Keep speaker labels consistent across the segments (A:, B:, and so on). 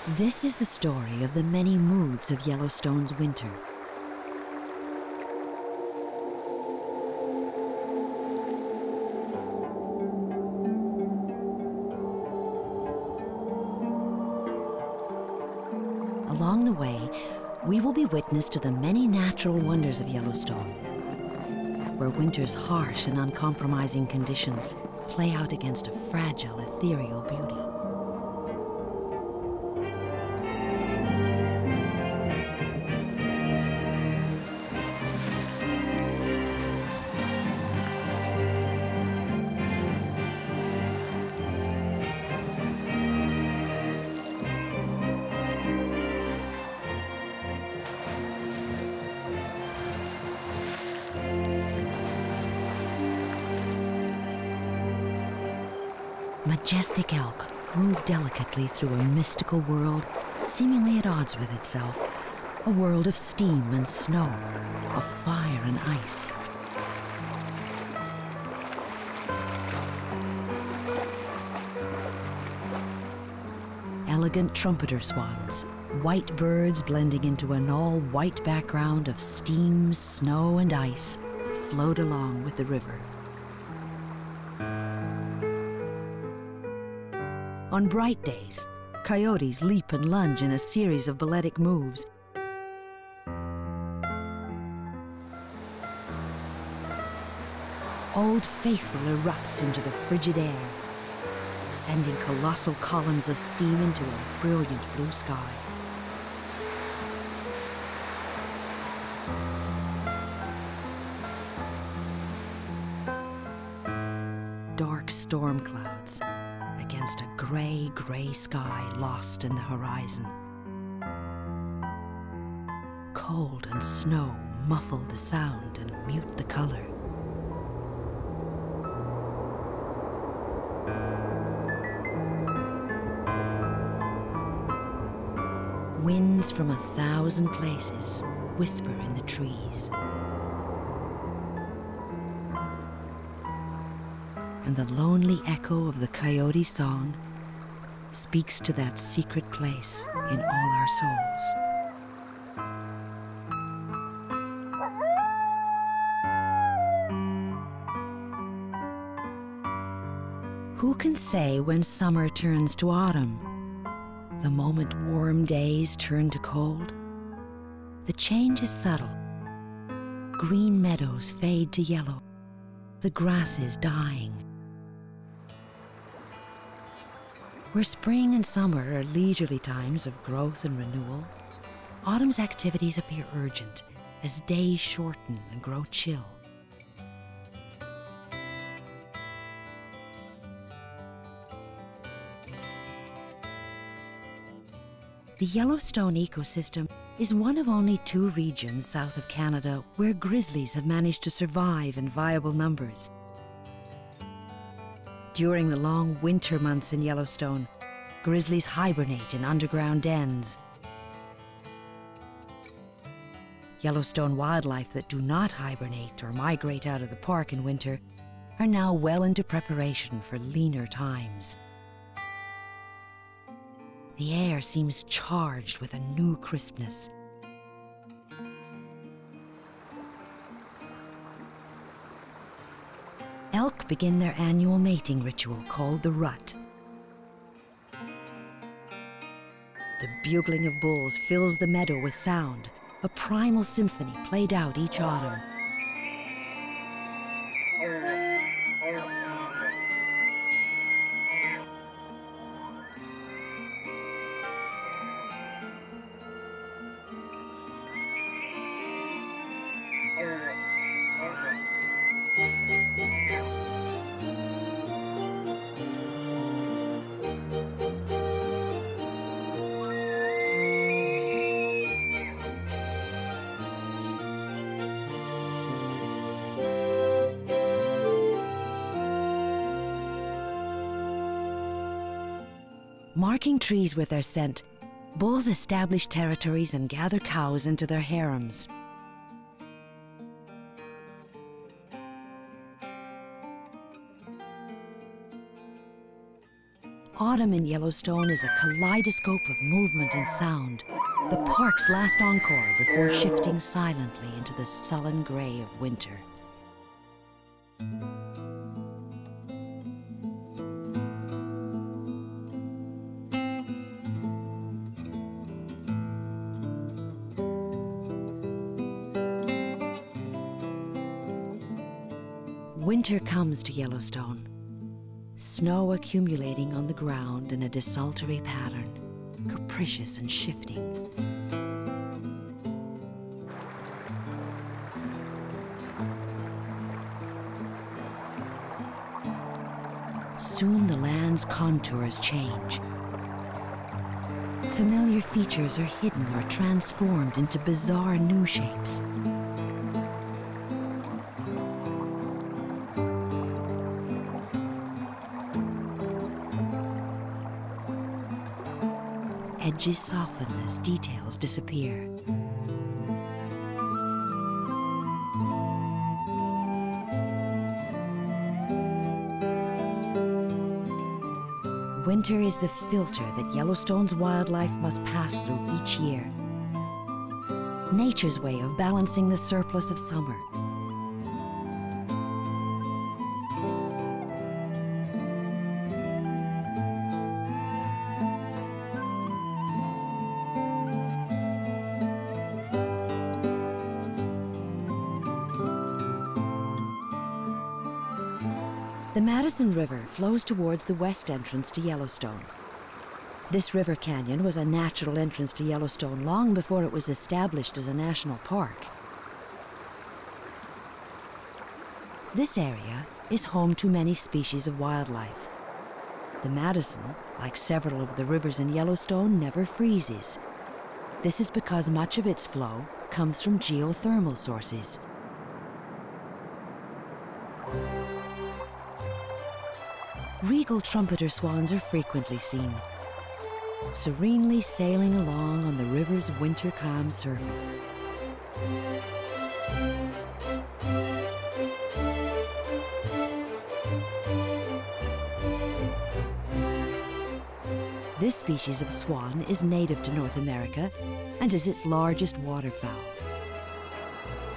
A: This is the story of the many moods of Yellowstone's winter. Along the way, we will be witness to the many natural wonders of Yellowstone, where winter's harsh and uncompromising conditions play out against a fragile, ethereal beauty. Majestic elk move delicately through a mystical world seemingly at odds with itself, a world of steam and snow, of fire and ice. Elegant trumpeter swans, white birds blending into an all-white background of steam, snow, and ice, float along with the river. On bright days, coyotes leap and lunge in a series of balletic moves. Old Faithful erupts into the frigid air, sending colossal columns of steam into a brilliant blue sky. Dark storm clouds against a gray, gray sky lost in the horizon. Cold and snow muffle the sound and mute the color. Winds from 1,000 places whisper in the trees. And the lonely echo of the coyote song speaks to that secret place in all our souls. Who can say when summer turns to autumn? The moment warm days turn to cold? The change is subtle. Green meadows fade to yellow. The grass is dying. Where spring and summer are leisurely times of growth and renewal, autumn's activities appear urgent as days shorten and grow chill. The Yellowstone ecosystem is one of only 2 regions south of Canada where grizzlies have managed to survive in viable numbers. During the long winter months in Yellowstone, grizzlies hibernate in underground dens. Yellowstone wildlife that do not hibernate or migrate out of the park in winter are now well into preparation for leaner times. The air seems charged with a new crispness. Elk begin their annual mating ritual called the rut. The bugling of bulls fills the meadow with sound, a primal symphony played out each autumn. Marking trees with their scent, bulls establish territories and gather cows into their harems. Autumn in Yellowstone is a kaleidoscope of movement and sound, the park's last encore before shifting silently into the sullen gray of winter. Winter comes to Yellowstone, snow accumulating on the ground in a desultory pattern, capricious and shifting. Soon the land's contours change. Familiar features are hidden or transformed into bizarre new shapes. Edges soften as details disappear. Winter is the filter that Yellowstone's wildlife must pass through each year. Nature's way of balancing the surplus of summer. The Madison River flows towards the west entrance to Yellowstone. This river canyon was a natural entrance to Yellowstone long before it was established as a national park. This area is home to many species of wildlife. The Madison, like several of the rivers in Yellowstone, never freezes. This is because much of its flow comes from geothermal sources. Regal trumpeter swans are frequently seen, serenely sailing along on the river's winter-calm surface. This species of swan is native to North America and is its largest waterfowl.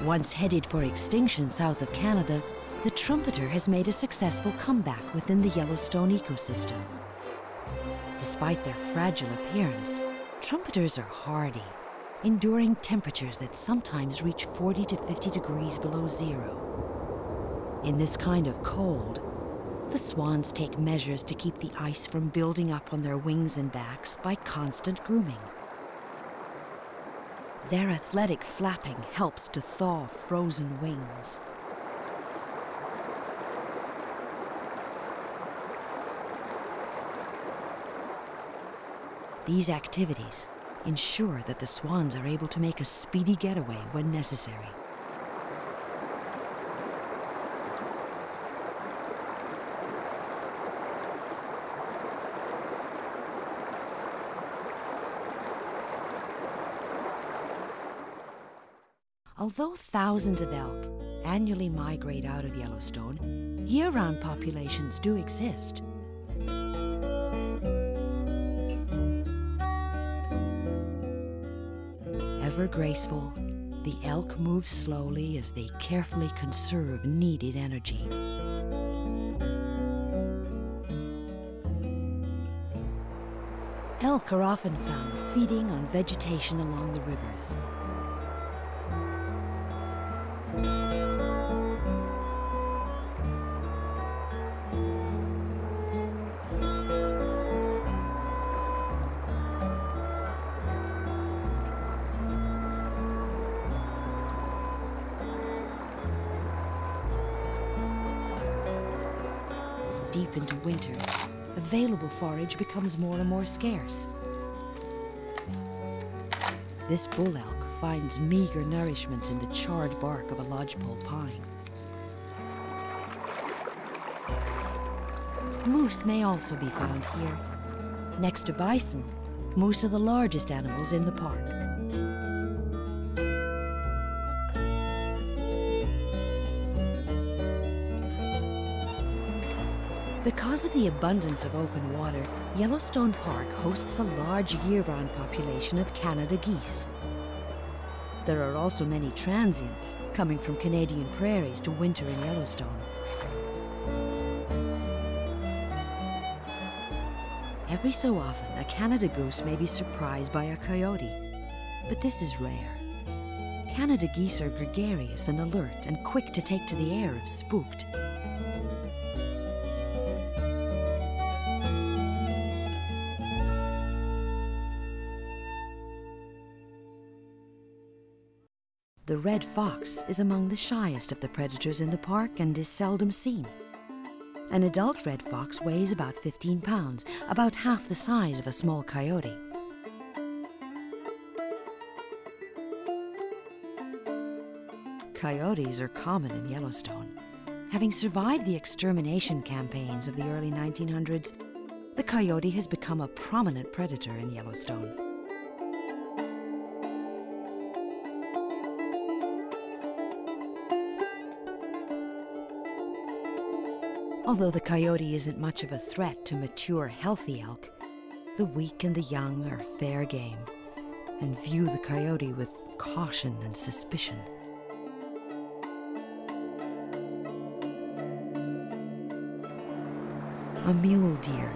A: Once headed for extinction south of Canada, the trumpeter has made a successful comeback within the Yellowstone ecosystem. Despite their fragile appearance, trumpeters are hardy, enduring temperatures that sometimes reach 40 to 50 degrees below zero. In this kind of cold, the swans take measures to keep the ice from building up on their wings and backs by constant grooming. Their athletic flapping helps to thaw frozen wings. These activities ensure that the swans are able to make a speedy getaway when necessary. Although thousands of elk annually migrate out of Yellowstone, year-round populations do exist. Ever graceful, the elk move slowly as they carefully conserve needed energy. Elk are often found feeding on vegetation along the rivers. Deep into winter, available forage becomes more and more scarce. This bull elk finds meager nourishment in the charred bark of a lodgepole pine. Moose may also be found here. Next to bison, moose are the largest animals in the park. Because of the abundance of open water, Yellowstone Park hosts a large year-round population of Canada geese. There are also many transients coming from Canadian prairies to winter in Yellowstone. Every so often, a Canada goose may be surprised by a coyote, but this is rare. Canada geese are gregarious and alert and quick to take to the air if spooked. The red fox is among the shyest of the predators in the park and is seldom seen. An adult red fox weighs about 15 pounds, about half the size of a small coyote. Coyotes are common in Yellowstone. Having survived the extermination campaigns of the early 1900s, the coyote has become a prominent predator in Yellowstone. Although the coyote isn't much of a threat to mature, healthy elk, the weak and the young are fair game and view the coyote with caution and suspicion. A mule deer